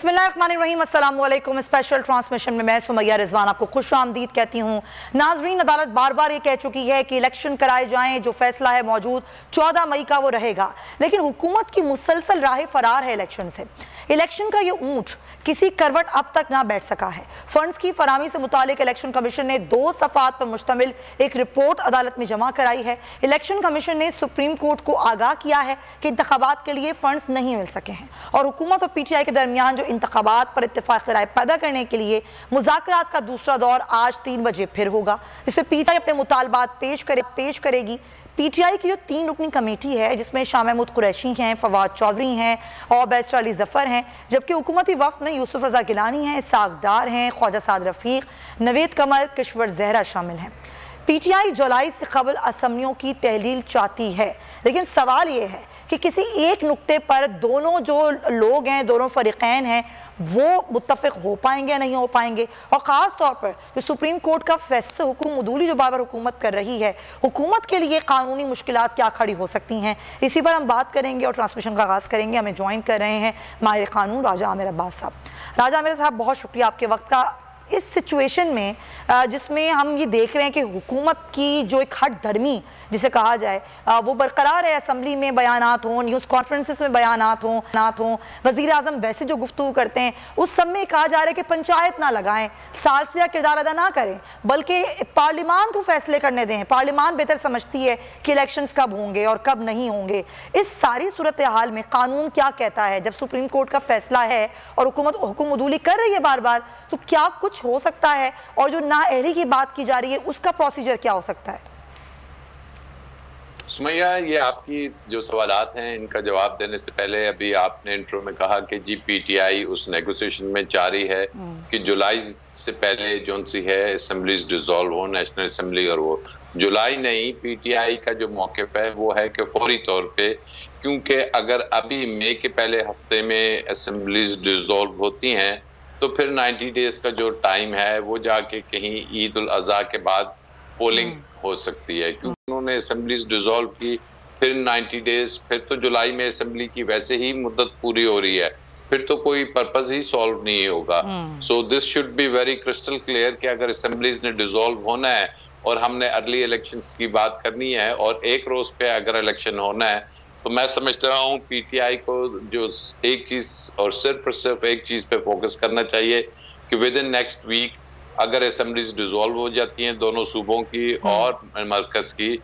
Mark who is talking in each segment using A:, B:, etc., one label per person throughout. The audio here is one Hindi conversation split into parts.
A: बिस्मिल्लाहिर्रहमानिर्रहीम, अस्सलाम वालेकुम। स्पेशल ट्रांसमिशन में मैं सुमैया रिजवान आपको खुश आमदीद कहती हूँ। नाजरीन, अदालत बार बार ये कह चुकी है कि इलेक्शन कराए जाएं, जो फैसला है मौजूद 14 मई का वो रहेगा, लेकिन हुकूमत की मुसलसल राह फरार है इलेक्शन से। इलेक्शन का ये ऊंट किसी करवट अब तक ना बैठ सका है। फंड्स की फराहमी से मुतालिक इलेक्शन कमीशन ने 2 सफ़ात पर मुश्तमिल एक रिपोर्ट अदालत में जमा कराई है। इलेक्शन कमीशन ने सुप्रीम कोर्ट को आगाह किया है कि इंतखाबात के लिए फंड्स नहीं मिल सके हैं और हुकूमत और PTI के दरमियान जो इंतखाबात पर इत्तेफाक राय पैदा करने के लिए मुज़ाकरात का दूसरा दौर आज 3 बजे फिर होगा। इससे PTI अपने मुतालबात पेश करेगी। PTI की जो 3 रुकनी कमेटी है, जिसमें शाह महमूद कुरैशी हैं, फवाद चौधरी हैं और बैरिस्टर अली जफ़र हैं, जबकि हुकूमती वफ्द में यूसुफ रज़ा गिलानी हैं, इसाक डार हैं, ख्वाजा साद रफ़ीक, नवेद कमर, किश्वर ज़हरा शामिल हैं। PTI जुलाई से कबल असम्बलियों की तहलील चाहती है, लेकिन सवाल ये है कि किसी एक नुक्ते पर दोनों जो लोग हैं, दोनों फरीक़ैन हैं, वो मुत्तफ़िक़ हो पाएंगे या नहीं हो पाएंगे। और ख़ास तौर पर जो सुप्रीम कोर्ट का फैसला हुकूम उदूली जो बाबर हुकूमत कर रही है, हुकूमत के लिए कानूनी मुश्किलात क्या खड़ी हो सकती हैं, इसी पर हम बात करेंगे और ट्रांसमिशन का आगाज़ करेंगे। हमें ज्वाइन कर रहे हैं माहिर कानून राजा आमिर अब्बास साहब। राजा आमिर साहब, बहुत शुक्रिया आपके वक्त का। इस सिचुएशन में जिसमें हम ये देख रहे हैं कि हुकूमत की जो एक हट धर्मी जिसे कहा जाए वो बरकरार है। असम्बली में बयानात हों, न्यूज़ कॉन्फ्रेंसेस में बयानात हों, वज़ीर आज़म वैसे जो गुफ्तगू करते हैं उस सब में कहा जा रहा है कि पंचायत ना लगाएं, सालसिया किरदार अदा ना करें, बल्कि पार्लिमान को फैसले करने दें। पार्लिमान बेहतर समझती है कि इलेक्शंस कब होंगे और कब नहीं होंगे। इस सारी सूरत हाल में कानून क्या कहता है? जब सुप्रीम कोर्ट का फैसला है और हुकूमत हुक्म उदूली कर रही है बार बार, तो क्या कुछ हो सकता है? और जो नाअहली की बात की जा रही है उसका प्रोसीजर क्या हो सकता है?
B: सुमैया, ये आपकी जो सवालात हैं इनका जवाब देने से पहले अभी आपने इंट्रो में कहा कि जी PTI उस नेगोशिएशन में जारी है कि जुलाई से पहले जो सी है असम्बलीज डिसॉल्व हो, नेशनल असम्बली, और वो जुलाई नहीं, PTI का जो मौक़िफ़ है वो है कि फौरी तौर पे, क्योंकि अगर अभी मई के पहले हफ्ते में असम्बलीज डिसॉल्व होती हैं तो फिर 90 डेज का जो टाइम है वो जाके कहीं ईद उल अज़हा के बाद पोलिंग हो सकती है, क्योंकि उन्होंने असम्बलीज डिसॉल्व की, फिर 90 डेज, फिर तो जुलाई में असम्बली की वैसे ही मुद्दत पूरी हो रही है, फिर तो कोई पर्पस ही सॉल्व नहीं होगा। So this should be very crystal clear कि अगर असम्बलीज ने डिसॉल्व होना है और हमने अर्ली इलेक्शंस की बात करनी है और एक रोज पे अगर इलेक्शन होना है, तो मैं समझता हूँ PTI को जो एक चीज और सिर्फ एक चीज पे फोकस करना चाहिए कि विद इन नेक्स्ट वीक अगर असेंबलीज डिसॉल्व हो जाती हैं दोनों सूबों की और मरकज की,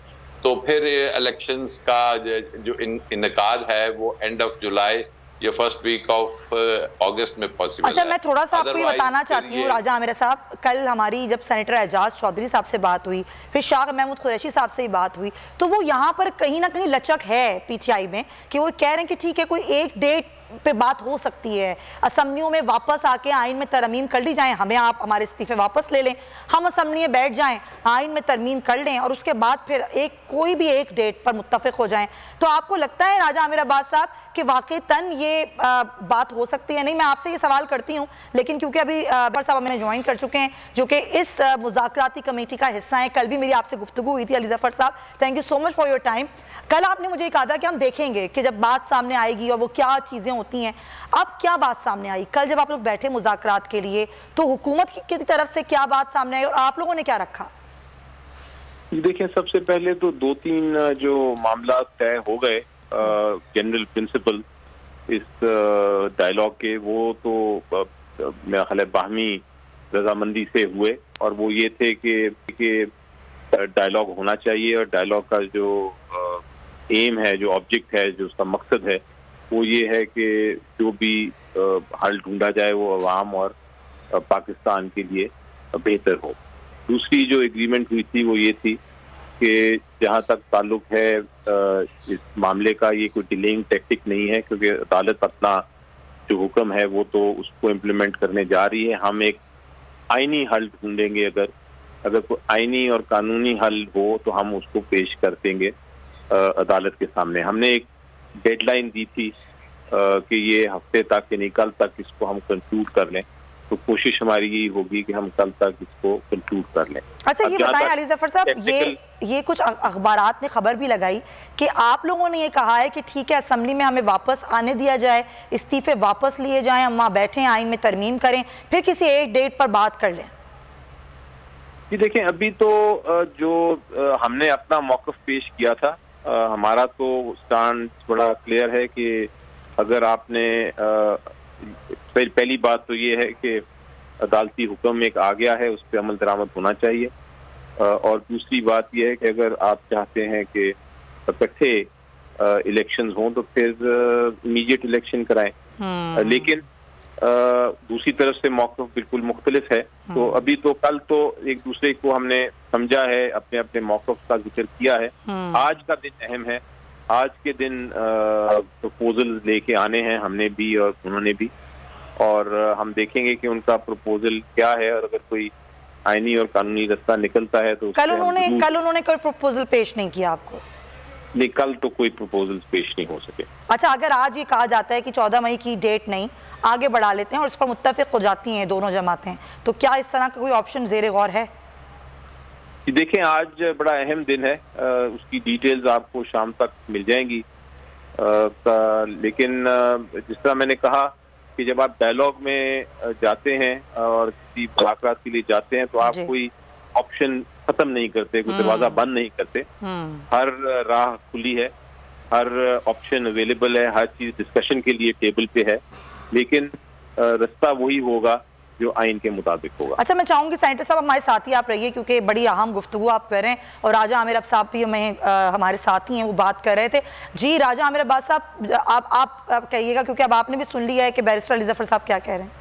B: तो फिर इलेक्शंस का जो इनकाद है वो एंड ऑफ जुलाई या फर्स्ट वीक ऑफ अगस्त में पॉसिबल है।
A: अच्छा, मैं थोड़ा सा आपको ये बताना चाहती हूँ राजा आमिर साहब, कल हमारी जब सेनेटर एजाज चौधरी साहब से बात हुई, फिर शाह महमूद कुरैशी साहब से ही बात हुई, तो वो यहाँ पर कहीं ना कहीं लचक है PTI में कि वो कह रहे हैं कि ठीक है, कोई एक डेट पे बात हो सकती है, असम्बलियों में वापस आके आइन में तरमीम कर ली जाए, हमें आप हमारे इस्तीफे वापस ले लें, हम असम्बली में बैठ जाएं, आइन में तरमीम कर लें और उसके बाद फिर कोई भी एक डेट पर मुत्तफिक हो जाएं। तो आपको लगता है राजा आमिर अब्बास साहब कि वाकईतन ये बात हो सकती है? नहीं, मैं आपसे ये सवाल करती हूँ, लेकिन क्योंकि अभी साहब हमें ज्वाइन कर चुके हैं जो कि इस मुज़ाकराती कमेटी का हिस्सा है। कल भी मेरी आपसे गुफ्तगू हुई थी अली जफ़र साहब, thank you so much for your time. कल आपने मुझे कहा था कि हम देखेंगे कि जब बात सामने आएगी और वो क्या चीज़ें होती हैं। अब क्या बात सामने आई? कल जब आप लोग बैठे मुज़ाकरात के लिए, तो हुकूमत की तरफ से क्या बात सामने आई और आप लोगों ने क्या रखा?
C: देखिए, सबसे पहले तो 2-3 जो मामला तय हो गए जनरल प्रिंसिपल इस डायलॉग के, वो तो मेरा ख्याल है बाहमी रजामंदी से हुए, और वो ये थे कि डायलॉग होना चाहिए और डायलॉग का जो एम है, जो ऑब्जेक्ट है, जो उसका मकसद है, वो ये है कि जो भी हल ढूंढा जाए वो अवाम और पाकिस्तान के लिए बेहतर हो। दूसरी जो एग्रीमेंट हुई थी वो ये थी कि जहाँ तक ताल्लुक है इस मामले का, ये कोई डिलेइंग टैक्टिक नहीं है, क्योंकि अदालत अपना जो हुक्म है वो तो उसको इम्प्लीमेंट करने जा रही है। हम एक आईनी हल ढूंढेंगे, अगर कोई आईनी और कानूनी हल हो तो हम उसको पेश कर देंगे अदालत के सामने। हमने एक डेडलाइन दी थी कि ये हफ्ते तक यानी कल तक इसको हम कंक्लूड कर लें, तो कोशिश हमारी यही होगी कि हम कल तक इसको कंक्लूड कर लें।
A: अच्छा, ये बताएं अली जफर साहब, ये कुछ अखबारात ने खबर भी लगाई कि आप लोगों ने ये कहा है कि ठीक है, असेंबली में हमें वापस आने दिया जाए, इस्तीफे वापस लिए जाएं, हम वहाँ बैठें, आइन में तरमीम करें, फिर किसी एक डेट पर बात कर लें।
C: जी देखें, अभी तो जो हमने अपना मौक़िफ़ पेश किया था, हमारा तो स्टैंड बड़ा क्लियर है कि अगर आपने पहली बात तो ये है कि अदालती हुक्म एक आ गया है, उस पर अमल दरामद होना चाहिए, और दूसरी बात यह है कि अगर आप चाहते हैं कि इकट्ठे इलेक्शंस हों तो फिर इमीडिएट इलेक्शन कराएं। लेकिन दूसरी तरफ से मौक़िफ़ बिल्कुल मुख्तलिफ है। तो अभी तो कल तो एक दूसरे को हमने समझा है, अपने अपने मौक़िफ़ का जिक्र किया है। आज का दिन अहम है, आज के दिन प्रपोजल लेके आने हैं हमने भी और उन्होंने भी, और हम देखेंगे कि उनका प्रपोजल क्या है, और अगर कोई आईनी और कानूनी रास्ता निकलता है तो
A: कल उन्होंने कोई प्रपोजल पेश नहीं किया आपको?
C: नहीं, कल तो कोई प्रपोजल पेश नहीं हो सके।
A: अच्छा, अगर आज ये कहा जाता है कि 14 मई की डेट नहीं, आगे बढ़ा लेते हैं और इस पर मुत्तफिक हो जाती हैं दोनों जमातें, तो क्या इस तरह का कोई ऑप्शन ज़ेरे गौर है?
C: देखें, आज बड़ा अहम दिन है, उसकी डिटेल्स आपको शाम तक मिल जाएंगी, लेकिन जिस तरह मैंने कहा कि जब आप डायलॉग में जाते हैं और किसी मुलाकात के लिए जाते हैं तो आप कोई ऑप्शन खत्म नहीं करते, कोई दरवाजा बंद नहीं करते, हर राह खुली है, हर ऑप्शन अवेलेबल है, हर चीज डिस्कशन के लिए टेबल पे है, लेकिन रास्ता वही होगा जो आइन के मुताबिक होगा।
A: अच्छा, मैं चाहूंगी सेनेटर साहब हमारे साथ ही आप रहिए, क्योंकि बड़ी अहम गुफ्तगू आप कर रहे हैं, और राजा आमिर अब्बास साहब भी हमारे साथ ही हैं, वो बात कर रहे थे। जी राजा आमिर अब्बास साहब, आप कहिएगा, क्योंकि अब आपने भी सुन लिया है कि बैरिस्टर अली जफर साहब क्या कह रहे हैं।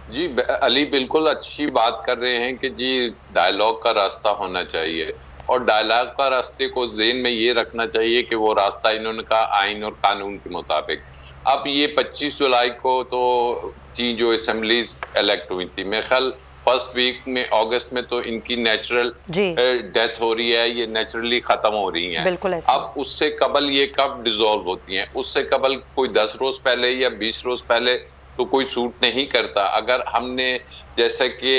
B: जी अली बिल्कुल अच्छी बात कर रहे हैं कि जी डायलॉग का रास्ता होना चाहिए, और डायलॉग का रास्ते को ज़हन में ये रखना चाहिए कि वो रास्ता इन्होंने कहा आइन और कानून के मुताबिक। अब ये 25 जुलाई को तो जो असेंबलीज इलेक्ट हुई थी, मेरे ख्याल फर्स्ट वीक में अगस्त में तो इनकी नेचुरल डेथ हो रही है, ये नेचुरली खत्म हो रही हैं। अब उससे कबल ये कब डिसॉल्व होती हैं, उससे कबल कोई 10 रोज पहले या 20 रोज पहले तो कोई सूट नहीं करता। अगर हमने जैसे कि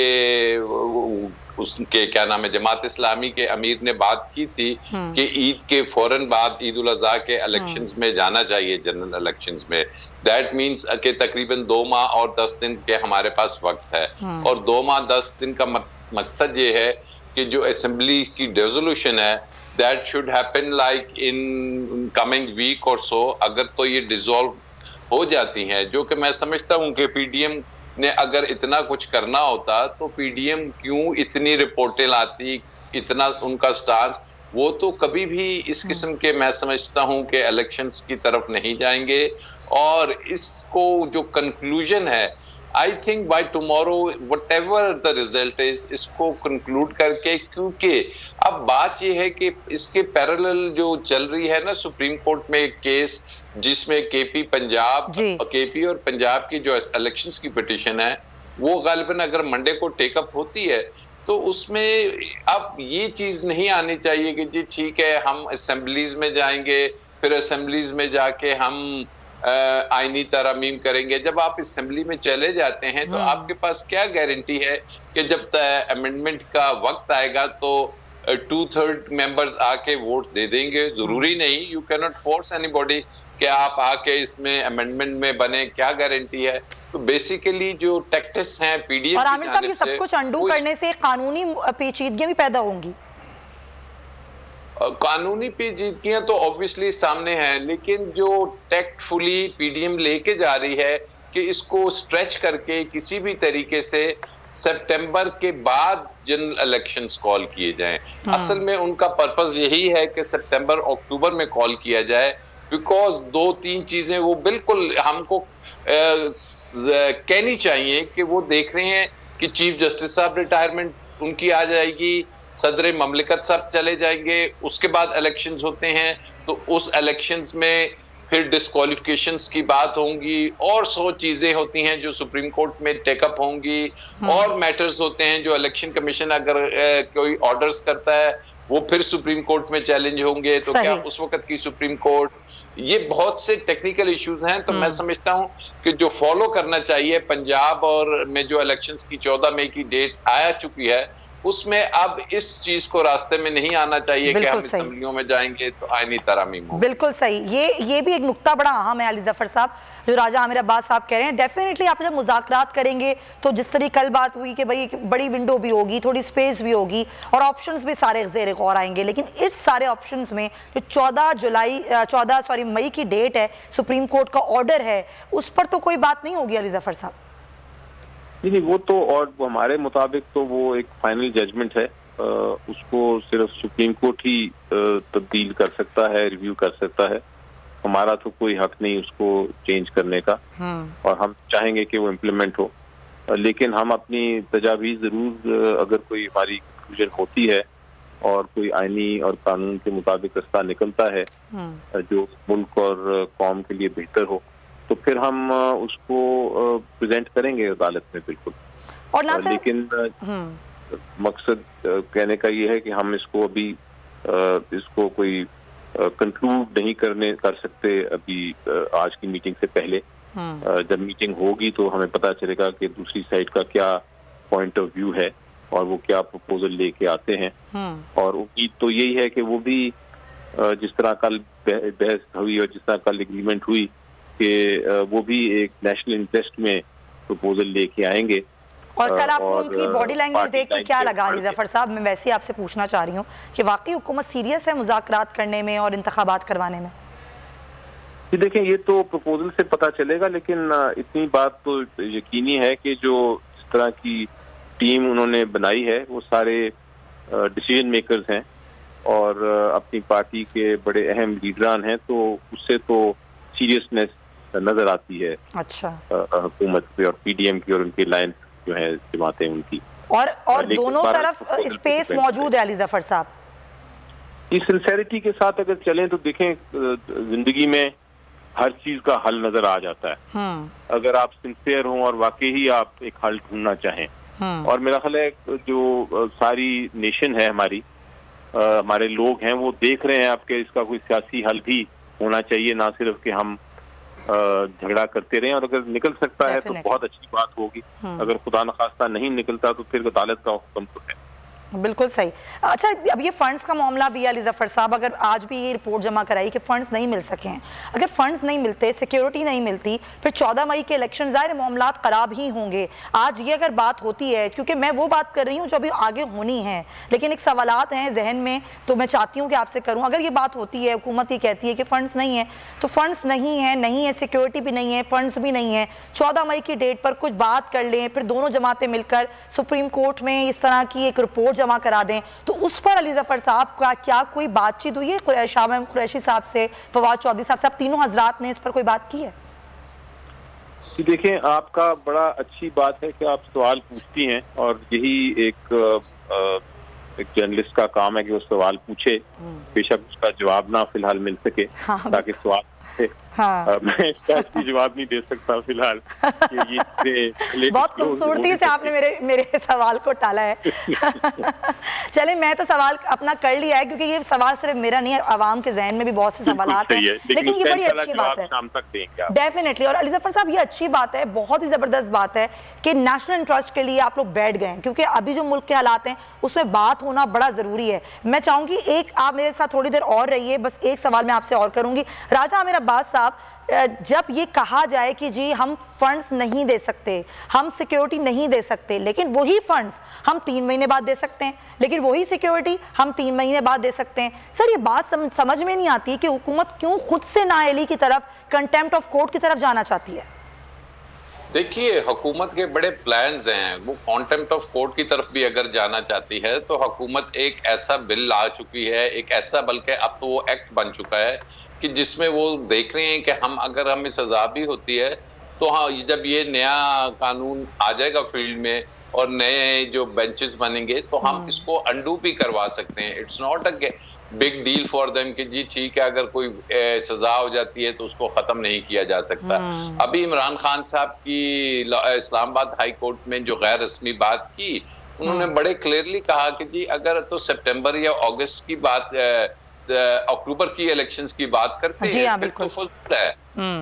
B: उसके क्या नाम है, जमात इस्लामी के अमीर ने बात की थी कि ईद के फौरन बाद ईद उल अज़हा के इलेक्शंस में जाना चाहिए, जनरल इलेक्शंस में, दैट मींस कि तकरीबन 2 माह और 10 दिन के हमारे पास वक्त है, और 2 माह 10 दिन का मकसद ये है कि जो असेंबली की रेजोल्यूशन है that should happen like in coming week और सो। अगर तो ये डिसॉल्व हो जाती हैं, जो कि मैं समझता हूँ कि पीडीएम ने अगर इतना कुछ करना होता तो पीडीएम क्यों इतनी रिपोर्टें लाती, इतना उनका स्टांस, वो तो कभी भी इस किस्म के मैं समझता हूं कि इलेक्शंस की तरफ नहीं जाएंगे। और इसको जो कंक्लूजन है, I think by tomorrow whatever the result is, इसको कंक्लूड करके, क्योंकि अब बात ये है कि इसके पैरेलल जो चल रही है ना सुप्रीम कोर्ट में एक केस जिसमें केपी और पंजाब की जो इलेक्शंस की पिटीशन है वो गालिबन अगर मंडे को टेकअप होती है तो उसमें अब ये चीज नहीं आनी चाहिए कि जी ठीक है हम असेंबलीज में जाएंगे, फिर असेंबलीज में जाके हम आईनी तरमीम करेंगे। जब आप असेंबली में चले जाते हैं तो आपके पास क्या गारंटी है कि जब अमेंडमेंट का वक्त आएगा तो 2/3 मेंबर्स आके वोट दे देंगे? जरूरी नहीं, you can not force anybody कि आप आके इसमें अमेंडमेंट में बने, क्या गारंटी है? तो बेसिकली जो टैक्टिक्स हैं पीडीएम
A: और आमिर साहब, ये सब कुछ अंडू करने से कानूनी पेचीदगियां भी पैदा होंगी।
B: कानूनी पेचीदगियां तो ऑब्वियसली सामने हैं, लेकिन जो टैक्टफुली पीडीएम लेके जा रही है कि इसको स्ट्रेच करके किसी भी तरीके से सितंबर के बाद जनरल इलेक्शंस कॉल किए जाएं। असल में उनका पर्पस यही है कि सितंबर अक्टूबर में कॉल किया जाए, बिकॉज 2-3 चीजें वो बिल्कुल हमको कहनी चाहिए कि वो देख रहे हैं कि चीफ जस्टिस साहब रिटायरमेंट उनकी आ जाएगी, सदर ममलिकत साहब चले जाएंगे, उसके बाद इलेक्शंस होते हैं, तो उस इलेक्शंस में फिर डिस्क्वालिफिकेशंस की बात होंगी और 100 चीजें होती हैं जो सुप्रीम कोर्ट में टेकअप होंगी, और मैटर्स होते हैं जो इलेक्शन कमीशन अगर कोई ऑर्डर्स करता है वो फिर सुप्रीम कोर्ट में चैलेंज होंगे, तो क्या उस वक्त की सुप्रीम कोर्ट, ये बहुत से टेक्निकल इश्यूज हैं। तो मैं समझता हूं कि जो फॉलो करना चाहिए, पंजाब और में जो इलेक्शंस की 14 मई की डेट आ चुकी है, उसमें अब इस चीज को रास्ते में नहीं आना चाहिए कि हम असेंबलियों में जाएंगे तो आईनी तरामीम हो।
A: बिल्कुल सही, ये भी एक नुक्ता बड़ा अहम है अली जफर साहब, जो राजा आमिर अब्बास साहब कह रहे हैं। डेफिनेटली आप जब मुज़ाकरात करेंगे तो जिस तरह कल बात हुई कि भाई बड़ी विंडो भी होगी, थोड़ी स्पेस भी होगी और ऑप्शंस भी सारे ज़ेर गौर आएंगे, लेकिन इस सारे ऑप्शंस में जो 14 मई की डेट है, सुप्रीम कोर्ट का ऑर्डर है, उस पर तो कोई बात नहीं होगी अली जफर साहब?
C: नहीं, वो तो और हमारे मुताबिक तो वो एक फाइनल जजमेंट है, उसको सिर्फ सुप्रीम कोर्ट ही तब्दील कर सकता है, रिव्यू कर सकता है। हमारा तो कोई हक नहीं उसको चेंज करने का, और हम चाहेंगे कि वो इम्प्लीमेंट हो, लेकिन हम अपनी तजावीज़ जरूर, अगर कोई हमारी कंक्लूजन होती है और कोई आईनी और कानून के मुताबिक रास्ता निकलता है जो मुल्क और कौम के लिए बेहतर हो, तो फिर हम उसको प्रेजेंट करेंगे अदालत में, बिल्कुल।
A: और
C: लेकिन मकसद कहने का ये है कि हम इसको अभी इसको कोई कंक्लूड नहीं कर सकते अभी आज की मीटिंग से पहले। जब मीटिंग होगी तो हमें पता चलेगा कि दूसरी साइड का क्या पॉइंट ऑफ व्यू है और वो क्या प्रपोजल लेके आते हैं। और उम्मीद तो यही है कि वो भी जिस तरह कल बहस हुई और जिस तरह कल एग्रीमेंट हुई कि वो भी एक नेशनल इंटरेस्ट में प्रपोजल लेके आएंगे।
A: और कल आपको उनकी बॉडी लैंग्वेज देख के क्या लगा अली जफर साहब? मैं वैसे ही आपसे पूछना चाह रही हूँ कि वाकई हुकूमत सीरियस है मुज़ाकरात करने में और इंतखाबात करवाने में?
C: जी देखें, ये तो प्रपोजल से पता चलेगा, लेकिन इतनी बात तो यकीनी है कि जो जिस तरह की टीम उन्होंने बनाई है वो सारे डिसीजन मेकर्स हैं और अपनी पार्टी के बड़े अहम लीडरान हैं, तो उससे तो सीरियसनेस नजर आती है।
A: अच्छा,
C: हुकूमत पे और पीडीएम की और उनकी लाइन जो है जमातें उनकी,
A: और दोनों तरफ स्पेस मौजूद है अली जफर साहब।
C: इस सिंसेरिटी के साथ अगर चलें तो देखें, जिंदगी में हर चीज का हल नजर आ जाता है अगर आप सिंसियर हों और वाकई ही आप एक हल ढूंढना चाहें। और मेरा ख्याल है जो सारी नेशन है हमारी, हमारे लोग हैं, वो देख रहे हैं आपके इसका कोई सियासी हल भी होना चाहिए, ना सिर्फ कि हम झगड़ा करते रहें। और अगर निकल सकता है तो बहुत अच्छी बात होगी, अगर खुदा न खास्ता नहीं निकलता तो फिर अदालत का हुक्म तो है।
A: बिल्कुल सही। अच्छा, अब ये फंड्स का मामला भी अली जफर साहब, अगर आज भी ये रिपोर्ट जमा कराई कि फंड्स नहीं मिल सके हैं, अगर फंड्स नहीं मिलते, सिक्योरिटी नहीं मिलती, फिर 14 मई के इलेक्शन ज़ाहिर मामला खराब ही होंगे। आज ये अगर बात होती है, क्योंकि मैं वो बात कर रही हूँ जो अभी आगे होनी है, लेकिन एक सवालात हैं जहन में, तो मैं चाहती हूँ कि आपसे करूँ। अगर ये बात होती है, हुकूमत ये कहती है कि फंड्स नहीं है, तो फंड्स नहीं है, सिक्योरिटी भी नहीं है, फंड्स भी नहीं है, 14 मई की डेट पर कुछ बात कर लें, फिर दोनों जमातें मिलकर सुप्रीम कोर्ट में इस तरह की एक रिपोर्ट जमा करा दें, तो उस पर अली जफर साहब का क्या कोई बातचीत हुई है शाह महमूद कुरैशी साहब से, फवाद चौधरी साहब से, आप तीनों हजरात ने इस पर कोई बात की है?
C: देखें, आपका बड़ा अच्छी बात है कि आप सवाल पूछती हैं, और यही एक जर्नलिस्ट का काम है कि वो सवाल पूछे, बेशक उसका जवाब ना फिलहाल मिल सके, ताकि सवाल मैं इसका जवाब नहीं दे सकता फिलहाल।
A: बहुत खूबसूरती से आपने मेरे सवाल को टाला है। चले, मैं तो सवाल अपना कर लिया है, क्योंकि ये सवाल सिर्फ मेरा नहीं है, आवाम के जहन में भी बहुत से सवालात हैं, लेकिन ये बड़ी अच्छी बात है डेफिनेटली। और अली जफर साहब, ये अच्छी बात है, बहुत ही जबरदस्त बात है कि नेशनल इंटरेस्ट के लिए आप लोग बैठ गए, क्योंकि अभी जो मुल्क के हालात हैं उसमें बात होना बड़ा जरूरी है। मैं चाहूंगी एक आप मेरे साथ थोड़ी देर और रहिए, बस एक सवाल मैं आपसे और करूंगी। राजा आमिर अब्बास साहब, जब ये कहा जाए कि जी हम फंड्स नहीं दे सकते, हम सिक्योरिटी नहीं दे सकते, लेकिन वही फंड्स हम 3 महीने बाद दे सकते हैं, लेकिन वही सिक्योरिटी हम 3 महीने बाद दे सकते हैं। सर, ये बात समझ में नहीं आती कि हुकूमत क्यों खुद से नाअहली की तरफ, कंटेम्प्ट ऑफ कोर्ट की तरफ जाना चाहती है।
B: देखिए, हुकूमत के बड़े प्लान्स हैं, वो कॉन्टेम्प्ट ऑफ कोर्ट की तरफ भी अगर जाना चाहती है तो हुकूमत एक ऐसा बिल ला चुकी है, एक ऐसा, बल्कि अब तो वो एक्ट बन चुका है कि जिसमें वो देख रहे हैं कि अगर हमें सजा भी होती है तो हाँ, जब ये नया कानून आ जाएगा फील्ड में और नए जो बेंचेस बनेंगे तो हम इसको अंडू भी करवा सकते हैं। It's not a big deal for them कि जी ठीक है, अगर कोई सजा हो जाती है तो उसको खत्म नहीं किया जा सकता। अभी इमरान खान साहब की इस्लामाबाद हाई कोर्ट में जो गैर रस्मी बात की, उन्होंने बड़े क्लियरली कहा कि जी अगर तो सितंबर या अगस्त की बात, अक्टूबर की इलेक्शंस की बात करते हैं, फिर तो फजूल है,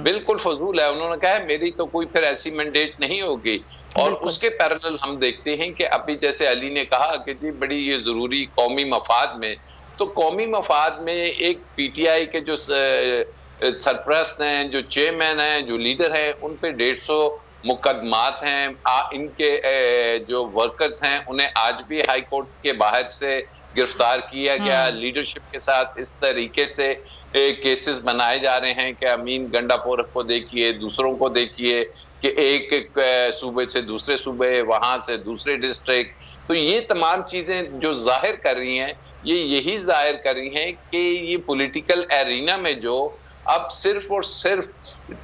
B: बिल्कुल फजूल है। उन्होंने कहा मेरी तो कोई फिर ऐसी मैंडेट नहीं होगी। और उसके पैरेलल हम देखते हैं कि अभी जैसे अली ने कहा कि जी बड़ी ये जरूरी कौमी मफाद में, तो कौमी मफाद में एक पीटीआई के जो सरप्रस्त हैं, जो चेयरमैन हैं, जो लीडर हैं, उन पे 150 मुकदमात हैं। इनके जो वर्कर्स हैं उन्हें आज भी हाई कोर्ट के बाहर से गिरफ्तार किया गया। लीडरशिप के साथ इस तरीके से केसेस बनाए जा रहे हैं कि अमीन गंडापुर को देखिए, दूसरों को देखिए कि एक सूबे से दूसरे सूबे, वहां से दूसरे डिस्ट्रिक्ट। तो ये तमाम चीजें जो जाहिर कर रही हैं, ये यही जाहिर कर रही हैं कि ये पॉलिटिकल एरिना में जो अब सिर्फ और सिर्फ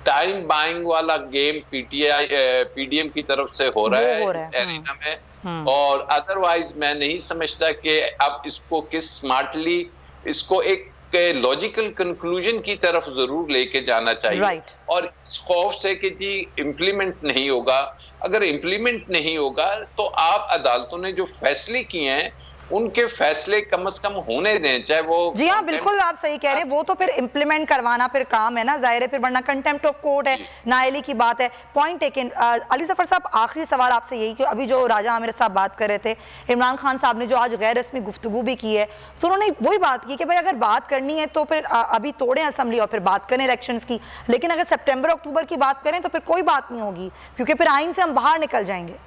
B: टाइम बाइंग वाला गेम पीडीएम की तरफ से हो रहा है इस एरिना में। और अदरवाइज मैं नहीं समझता कि अब इसको किस स्मार्टली इसको एक लॉजिकल कंक्लूजन की तरफ जरूर लेके जाना चाहिए। और इस खौफ से कि जी इम्प्लीमेंट नहीं होगा, अगर इम्प्लीमेंट नहीं होगा तो आप अदालतों ने जो फैसले किए हैं उनके फैसले कम से कम होने दें, चाहे वो।
A: जी हाँ, बिल्कुल आप सही कह रहे हैं। वो तो फिर इम्प्लीमेंट करवाना फिर काम है ना, जाहिर है, फिर वरना कंटेम्प्ट ऑफ कोर्ट है, नाअहली की बात है। Point taken. अली जफर साहब, आखिरी सवाल आपसे यही कि अभी जो राजा आमिर साहब बात कर रहे थे, इमरान खान साहब ने जो आज गैर रस्मी गुफ्तगू भी की है, तो उन्होंने वही बात की कि भाई अगर बात करनी है तो फिर अभी तोड़ें असेंबली और फिर बात करें इलेक्शंस की, लेकिन अगर सितंबर अक्टूबर की बात करें तो फिर कोई बात नहीं होगी, क्योंकि फिर आइन से हम बाहर निकल जाएंगे।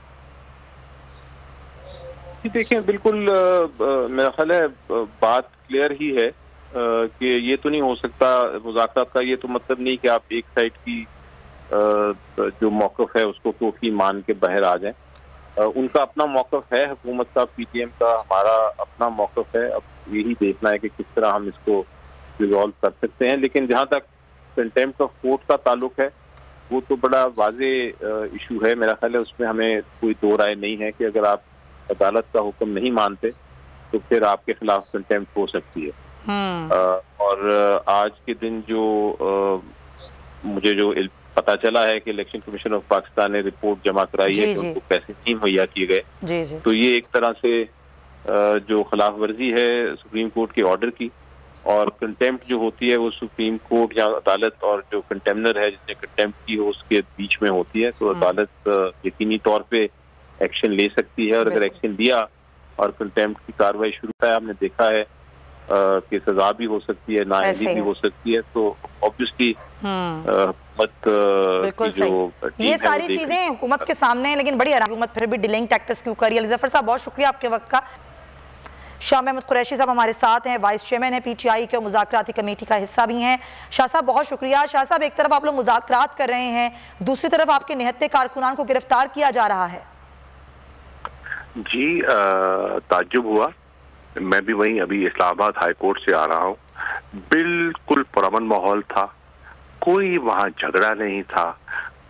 C: देखिए, बिल्कुल मेरा ख्याल है बात क्लियर ही है कि ये तो नहीं हो सकता मुज़ाकरात का। ये तो मतलब नहीं कि आप एक साइड की जो मौक़िफ़ है उसको टोटली मान के बाहर आ जाएं। उनका अपना मौक़िफ़ है, हुकूमत का, पीटीएम का, हमारा अपना मौक़िफ़ है। अब यही देखना है कि किस तरह हम इसको रिजॉल्व कर सकते हैं। लेकिन जहाँ तक कंटेम्प्ट ऑफ कोर्ट का ताल्लुक है, वो तो बड़ा वाज़े इशू है। मेरा ख्याल है उसमें हमें कोई दो राय नहीं है कि अगर आप अदालत का हुक्म नहीं मानते तो फिर आपके खिलाफ कंटेम्प्ट हो सकती है। और आज के दिन जो मुझे जो पता चला है कि इलेक्शन कमीशन ऑफ पाकिस्तान ने रिपोर्ट जमा कराई है कि उनको पैसे नहीं मुहैया किए गए, तो ये एक तरह से जो खिलाफ वर्जी है सुप्रीम कोर्ट के ऑर्डर की। और कंटेम्प्ट जो होती है वो सुप्रीम कोर्ट या अदालत और जो कंटेमनर है जिसने कंटेम्प्ट की हो उसके बीच में होती है। तो अदालत यकीनी तौर पे एक्शन ले सकती है, और अगर एक्शन लिया और कंटेम्प्ट की कार्रवाई शुरू है, आपने देखा है कि सजा भी हो सकती है, नाअहली भी हो सकती है। तो ऑब्वियसली हुकूमत जो
A: ये सारी चीजें हुकूमत के सामने है, लेकिन बड़ी हुकूमत फिर भी डिलेइंग टैक्टिक्स क्यों करी। अली जफर साहब, बहुत शुक्रिया आपके वक्त का। शाह महमूद कुरैशी साहब हमारे साथ हैं, वाइस चेयरमैन है पीटीआई के, मुज़ाकराती कमेटी का हिस्सा भी हैं। शाह साहब, बहुत शुक्रिया। शाह साहब, एक तरफ आप लोग मुज़ाकरात कर रहे हैं, दूसरी तरफ आपके निहत्ते कारकुनान को गिरफ्तार किया जा रहा है।
D: जी, ताज्जुब हुआ। मैं भी वहीं अभी इस्लामाबाद हाई कोर्ट से आ रहा हूँ। बिल्कुल पुरअमन माहौल था, कोई वहाँ झगड़ा नहीं था,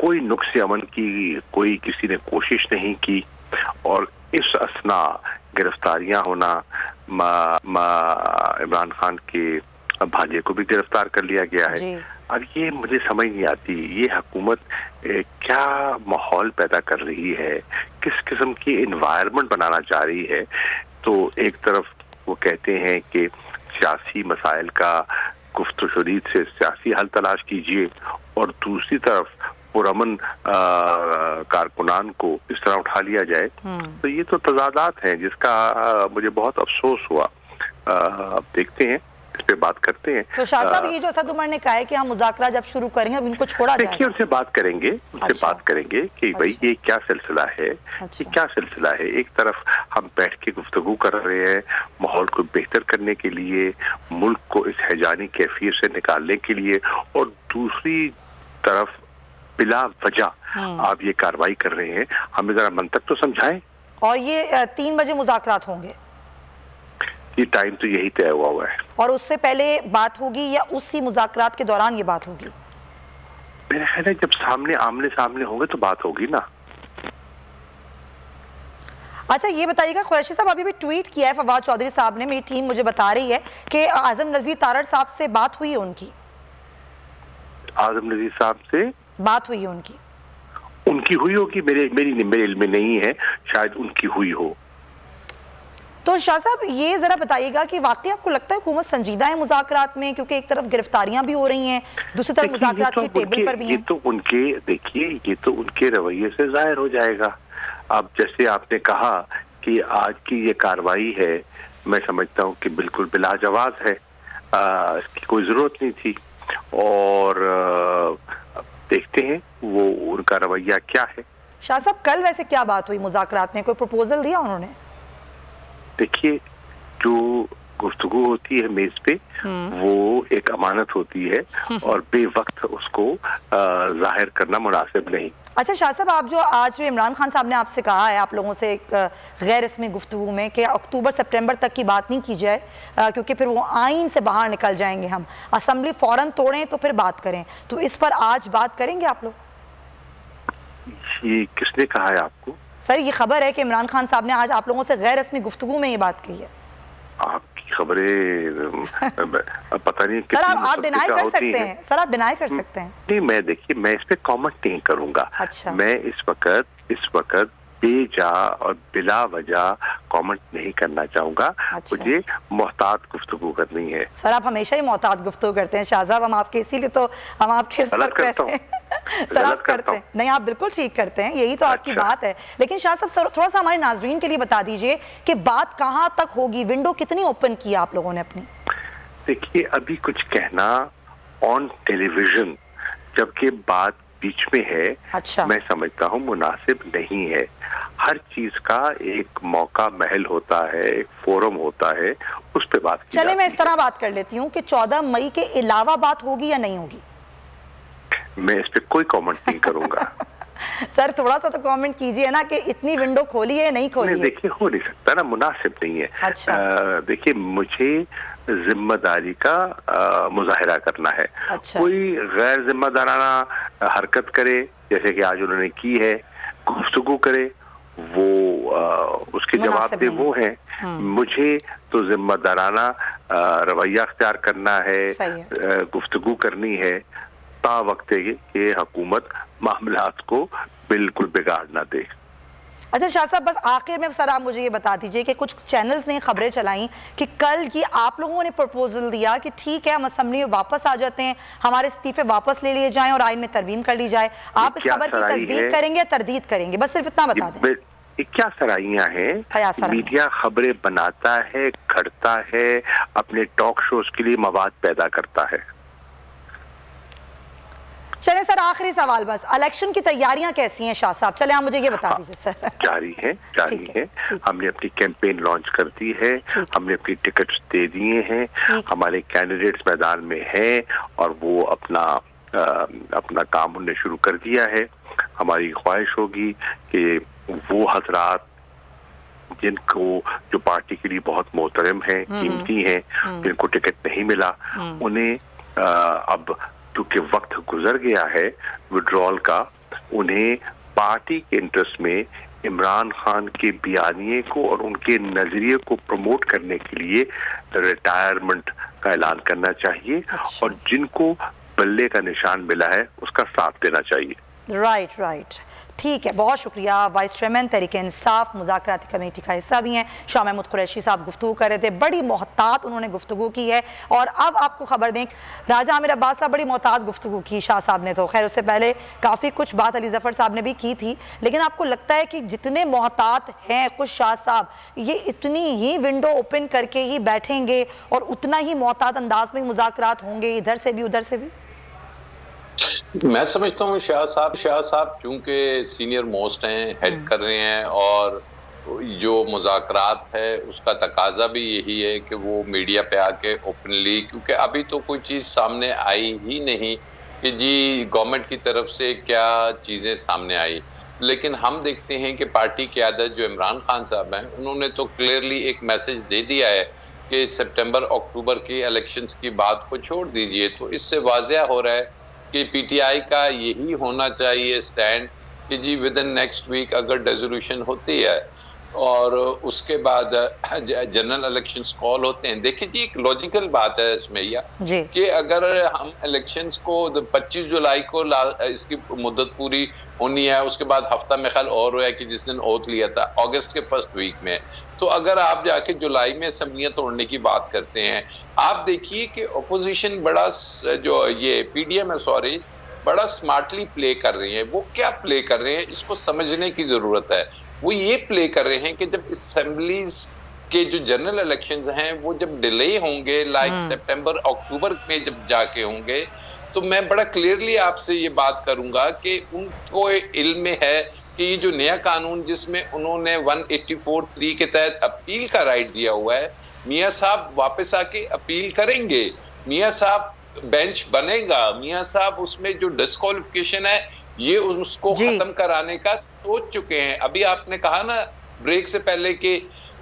D: कोई नुक्स अमन की कोई किसी ने कोशिश नहीं की। और इस असना गिरफ्तारियां होना, इमरान खान के भांजे को भी गिरफ्तार कर लिया गया है। अब ये मुझे समझ नहीं आती, ये हुकूमत क्या माहौल पैदा कर रही है, किस किस्म की एनवायरनमेंट बनाना चाह रही है। तो एक तरफ वो कहते हैं कि सियासी मसाइल का गुफ्तगू शरीद से सियासी हल तलाश कीजिए, और दूसरी तरफ पुरअमन कारकुनान को इस तरह उठा लिया जाए। तो ये तो तजादात हैं जिसका मुझे बहुत अफसोस हुआ। अब देखते हैं, इस पे बात करते हैं।
A: तो शाह साहब, ये जो असद उमर ने कहा है कि हम मुज़ाकरा जब शुरू करेंगे अब इनको छोड़ा जाएगा।
D: देखिए, उनसे बात करेंगे, बात करेंगे कि भाई ये क्या सिलसिला है, ये क्या सिलसिला है। एक तरफ हम बैठ के गुफ्तगू कर रहे हैं माहौल को बेहतर करने के लिए, मुल्क को इस हैजानी कैफियत से निकालने के लिए, और दूसरी तरफ बिला वजह आप ये कार्रवाई कर रहे हैं। हमें जरा मंतक तो समझाएं।
A: और ये 3 बजे मुज़ाकरात होंगे,
D: ये टाइम तो यही तय हुआ है।
A: और उससे पहले बात होगी या उसी मुज़ाकरात के दौरान ये बात होगी?
D: मेरा ख्याल है जब आमने सामने होंगे तो बात होगी ना।
A: अच्छा, ये बताइएगा, कुरैशी साहब अभी भी ट्वीट किया है फवाद चौधरी साहब ने, मेरी टीम मुझे बता रही है कि आजम नज़ीर तारड़ साहब से बात हुई है उनकी।
D: आजम नज़ीर साहब से
A: बात हुई है उनकी
D: हुई होगी, मेरे इल्म में नहीं है, शायद उनकी हुई हो।
A: तो शाह साहब ये जरा बताइएगा कि वाकई आपको लगता है हुकूमत संजीदा है मुज़ाकरात में, क्योंकि एक तरफ गिरफ्तारियां भी हो रही हैं, दूसरी तरफ मुज़ाकरात की टेबल पर भी हैं।
D: ये तो उनके देखिए, ये तो उनके रवैये से जाहिर हो जाएगा। अब जैसे आपने कहा कि आज की ये कार्रवाई है, मैं समझता हूँ कि बिल्कुल बिलाजवाज है, इसकी कोई जरूरत नहीं थी। और देखते हैं वो उनका रवैया क्या है।
A: शाह साहब कल वैसे क्या बात हुई मुज़ाकरात में, कोई प्रपोजल दिया उन्होंने?
D: देखिए, जो गुफ्तगू होती है मेज पे वो एक अमानत होती है और बेवक्त उसको जाहिर करना मुनासिब नहीं।
A: अच्छा शाह साहब, आप जो आज इमरान खान साहब ने आपसे कहा है आप लोगों से एक गैर रस्मी गुफ्तगू में कि अक्टूबर सितंबर तक की बात नहीं की जाए क्योंकि फिर वो आइन से बाहर निकल जाएंगे, हम असेंबली फौरन तोड़ें तो फिर बात करें, तो इस पर आज बात करेंगे आप लोग?
D: ये किसने कहा है आपको?
A: सर ये खबर है कि इमरान खान साहब ने आज आप लोगों से गैर रस्मी गुफ्तगू में ये बात कही है।
D: आपकी खबरें पता नहीं
A: सर आप डिनाई कर सकते हैं, सर आप डिनाई कर सकते हैं।
D: नहीं, मैं देखिए, मैं इस पे कमेंट नहीं करूंगा।
A: अच्छा।
D: मैं इस वक्त बेजा और बिला वजह कमेंट नहीं करना चाहूंगा।
A: अच्छा।
D: मुझे मोहतात गुफ्तगू करनी है।
A: सर आप हमेशा ही मोहतात गुफ्तगू करते हैं शाह साहब, हम आपके इसीलिए तो हम आपके
D: गलत करता हूं।
A: सर आप करते हैं नहीं, आप बिल्कुल ठीक करते हैं, यही तो आपकी बात है। लेकिन शाह साहब थोड़ा सा हमारे नाजरीन के लिए बता दीजिए कि बात कहां तक होगी, विंडो कितनी ओपन की आप लोगों ने अपनी?
D: देखिए, अभी कुछ कहना ऑन टेलीविजन जबकि बात बीच में है,
A: अच्छा।
D: मैं समझता हूँ मुनासिब नहीं है। हर चीज का एक मौका महल होता है, एक फोरम होता है, उस पे बात की।
A: चले मैं इस तरह बात कर लेती हूँ कि 14 मई के अलावा बात होगी या नहीं होगी?
D: मैं इस पे कोई कमेंट नहीं करूंगा।
A: सर थोड़ा सा तो कमेंट कीजिए ना कि इतनी विंडो खोली है नहीं खोली है।
D: देखिए, हो नहीं सकता ना, मुनासिब नहीं है।
A: अच्छा।
D: देखिए, मुझे जिम्मेदारी का मुजाहिरा करना है।
A: अच्छा।
D: कोई गैर जिम्मेदाराना हरकत करे जैसे कि आज उन्होंने की है, गुफ्तगू करे, वो उसके जवाब दे वो है। मुझे तो जिम्मेदाराना रवैया अख्तियार करना है, गुफ्तगू करनी है ता वक्त कि हुकूमत मामलात को बिल्कुल बिगाड़ ना दे।
A: अच्छा शाह साहब, बस आखिर में सर आप मुझे ये बता दीजिए कि कुछ चैनल्स ने खबरें चलाई कि कल की आप लोगों ने प्रपोजल दिया कि ठीक है हम असेंबली में वापस आ जाते हैं, हमारे इस्तीफे वापस ले लिए जाएं और आइन में तरमीम कर ली जाए। आप इस खबर की तस्दीक करेंगे या तरदीद करेंगे? बस सिर्फ इतना बता दें।
D: ये क्या सराइयां हैं? मीडिया खबरें बनाता है, घड़ता है, अपने टॉक शोज के लिए मवाद पैदा करता है।
A: चले सर आखिरी सवाल, बस इलेक्शन की तैयारियां कैसी हैं शाह साहब? चले आप मुझे ये बता दीजिए सर।
D: जारी है। हमने अपनी कैंपेन लॉन्च कर दी है, हमने अपनी टिकट्स दे दिए हैं, हमारे कैंडिडेट्स मैदान में हैं और वो अपना काम उन्होंने शुरू कर दिया है। हमारी ख्वाहिश होगी कि वो हजरात जिनको जो पार्टी के लिए बहुत मोहतरम है, कीमती हैं, जिनको टिकट नहीं मिला, उन्हें अब क्योंकि वक्त गुजर गया है विड्रॉल का, उन्हें पार्टी के इंटरेस्ट में इमरान खान के बयानिए को और उनके नजरिए को प्रमोट करने के लिए रिटायरमेंट का ऐलान करना चाहिए। अच्छा। और जिनको बल्ले का निशान मिला है उसका साथ देना चाहिए।
A: राइट, ठीक है, बहुत शुक्रिया। Vice chairman Tehreek Insaf मुज़ाकराती committee का हिस्सा भी हैं शाह महमूद कुरैशी साहब गुफ्तगू कर रहे थे, बड़ी मोहतात उन्होंने गुफ्तगू की है। और अब आपको खबर दें, राजा आमिर अब्बास साहब बड़ी मोहतात गुफ्तगू की शाह साहब ने, तो खैर उससे पहले काफ़ी कुछ बात अली ज़फ़र साहब ने भी की थी, लेकिन आपको लगता है कि जितने मोहतात हैं खुद शाह साहब, ये इतनी ही विंडो ओपन करके ही बैठेंगे और उतना ही मोहतात अंदाज में मुज़ाकरात होंगे इधर से भी उधर से भी?
B: मैं समझता हूँ शाह साहब क्योंकि सीनियर मोस्ट हैं, हेड कर रहे हैं, और जो मुज़ाकरात है उसका तकाजा भी यही है कि वो मीडिया पे आके ओपनली, क्योंकि अभी तो कोई चीज़ सामने आई ही नहीं कि जी गवर्नमेंट की तरफ से क्या चीज़ें सामने आई। लेकिन हम देखते हैं कि पार्टी क़यादत जो इमरान खान साहब हैं, उन्होंने तो क्लियरली एक मैसेज दे दिया है कि सितंबर अक्टूबर की इलेक्शंस की बात को छोड़ दीजिए। तो इससे वाज़ेह हो रहा है कि पीटीआई का यही होना चाहिए स्टैंड कि जी विद इन नेक्स्ट वीक अगर रेजोल्यूशन होती है और उसके बाद जनरल इलेक्शंस कॉल होते हैं। देखिए जी, एक लॉजिकल बात है इसमें कि अगर हम इलेक्शंस को 25 जुलाई को इसकी मुद्दत पूरी होनी है, उसके बाद हफ्ता में ख्याल और है कि जिस दिन ओथ लिया था अगस्त के फर्स्ट वीक में, तो अगर आप जाके जुलाई में असम्बलियां तोड़ने की बात करते हैं, आप देखिए कि अपोजिशन बड़ा जो ये पीडीएम है सॉरी बड़ा स्मार्टली प्ले कर रही है। वो क्या प्ले कर रहे हैं इसको समझने की जरूरत है। वो ये प्ले कर रहे हैं कि जब असेंबलीज के जो जनरल इलेक्शंस हैं वो जब डिले होंगे, लाइक सितंबर अक्टूबर में जब जाके होंगे, तो मैं बड़ा क्लियरली आपसे ये बात करूंगा कि उनको इल्म है कि ये जो नया कानून जिसमें उन्होंने 184(3) के तहत अपील का राइट दिया हुआ है, मियां साहब वापस आके अपील करेंगे, मियां साहब बेंच बनेगा, मियां साहब उसमें जो डिस्क्वालिफिकेशन है ये उसको खत्म कराने का सोच चुके हैं। अभी आपने कहा ना ब्रेक से पहले कि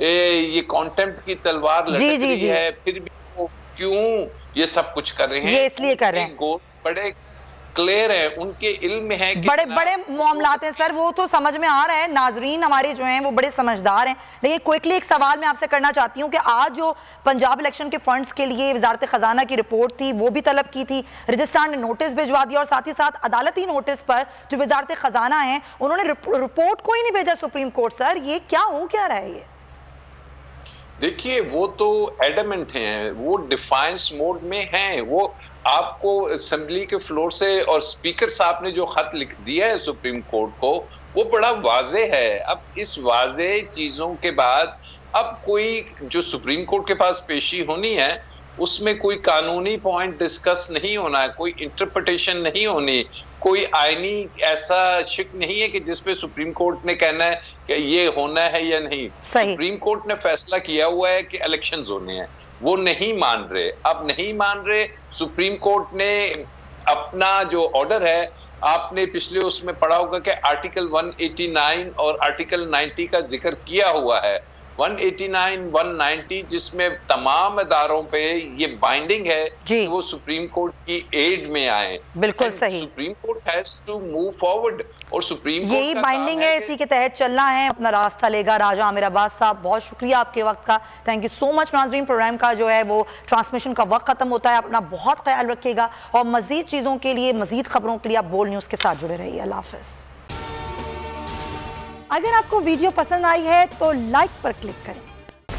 B: ये कॉन्टेम्प्ट की तलवार लटक रही है, फिर भी वो क्यों ये सब कुछ कर रहे हैं?
A: ये इसलिए कर रहे हैं,
B: गोल्स बड़े क्लियर है, उनके इल्म है कि
A: बड़े बड़े मामलात हैं सर, वो तो समझ में आ रहा है। नाजरीन हमारे जो हैं वो बड़े समझदार हैं। लेकिन क्विकली एक सवाल मैं आपसे करना चाहती हूँ कि आज जो पंजाब इलेक्शन के फंड्स के लिए वजारत खजाना की रिपोर्ट थी वो भी तलब की थी, रजिस्ट्रार ने नोटिस भिजवा दिया और साथ ही साथ अदालती नोटिस पर जो वजारत खजाना है उन्होंने रिपोर्ट को ही नहीं भेजा सुप्रीम कोर्ट। सर ये क्या हो क्या रहा है? ये
B: देखिए वो तो एडमेंट हैं, वो डिफाइंस मोड में हैं। वो आपको असेंबली के फ्लोर से और स्पीकर साहब ने जो खत लिख दिया है सुप्रीम कोर्ट को वो बड़ा वाजे है। अब इस वाजे चीजों के बाद अब कोई जो सुप्रीम कोर्ट के पास पेशी होनी है उसमें कोई कानूनी पॉइंट डिस्कस नहीं होना है, कोई इंटरप्रिटेशन नहीं होनी, कोई आईनी ऐसा शिक नहीं है कि जिसपे सुप्रीम कोर्ट ने कहना है कि ये होना है या नहीं। सुप्रीम कोर्ट ने फैसला किया हुआ है कि इलेक्शंस होने हैं, वो नहीं मान रहे। अब नहीं मान रहे, सुप्रीम कोर्ट ने अपना जो ऑर्डर है, आपने पिछले उसमें पढ़ा होगा कि आर्टिकल 189 और आर्टिकल 90 का जिक्र किया हुआ है। 189, 190 जिसमें तमाम इदारों पे ये बाइंडिंग है कि वो सुप्रीम कोर्ट की एड में आए।
A: बिल्कुल सही।
B: Supreme Court has to move forward और सुप्रीम कोर्ट
A: यही बाइंडिंग है, इसी के तहत चलना है। अपना रास्ता लेगा राजा आमिर अब्बास साहब, बहुत शुक्रिया आपके वक्त का, थैंक यू सो मच। नाज़रीन प्रोग्राम का जो है वो ट्रांसमिशन का वक्त खत्म होता है, अपना बहुत ख्याल रखिएगा और मजीद चीज़ों के लिए, मजीद खबरों के लिए आप बोल न्यूज़ के साथ जुड़े रहिए। अल्लाह हाफ़िज़। अगर आपको वीडियो पसंद आई है तो लाइक पर क्लिक करें।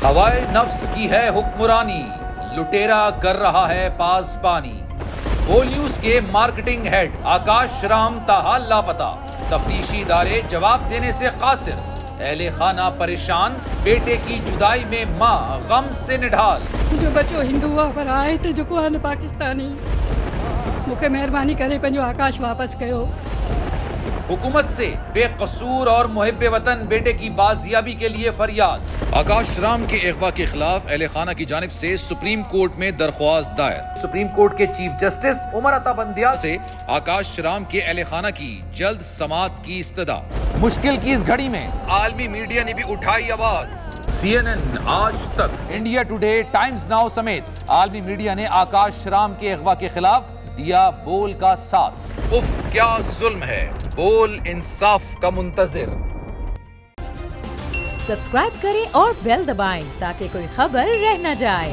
E: हवाए नफ्स की है हुक्मरानी, लुटेरा कर रहा है पासबानी। बोल न्यूज के मार्केटिंग हेड आकाश राम ताहा लापता, तफ्तीशी इदारे जवाब देने से कासिर, अहले खाना परेशान, बेटे की जुदाई में माँ गम से निढाल।
F: जो बच्चो हिंदू हुआ पर आए थे जो को पाकिस्तानी, मुझे मेहरबानी करे पंहिंजो आकाश वापस कयो।
E: हुकूमत से बेकसूर और मुहिब्बे वतन बेटे की बाजियाबी के लिए फरियाद। आकाश राम के अगवा के खिलाफ अहले खाना की जानिब से सुप्रीम कोर्ट में दरख्वास्त दायर। सुप्रीम कोर्ट के चीफ जस्टिस उमर अता बंदियाल से आकाश राम के अहले खाना की जल्द समाअत की इस्तदा। मुश्किल की इस घड़ी में आलमी मीडिया ने भी उठाई आवाज। CNN, आज तक, इंडिया टुडे, टाइम्स नाउ समेत आलमी मीडिया ने आकाश राम के अगवा के खिलाफ दिया बोल का साथ। उफ क्या जुल्म है, बोल इंसाफ का मुंतजिर।
G: सब्सक्राइब करें और बेल दबाएं ताकि कोई खबर रह न जाए।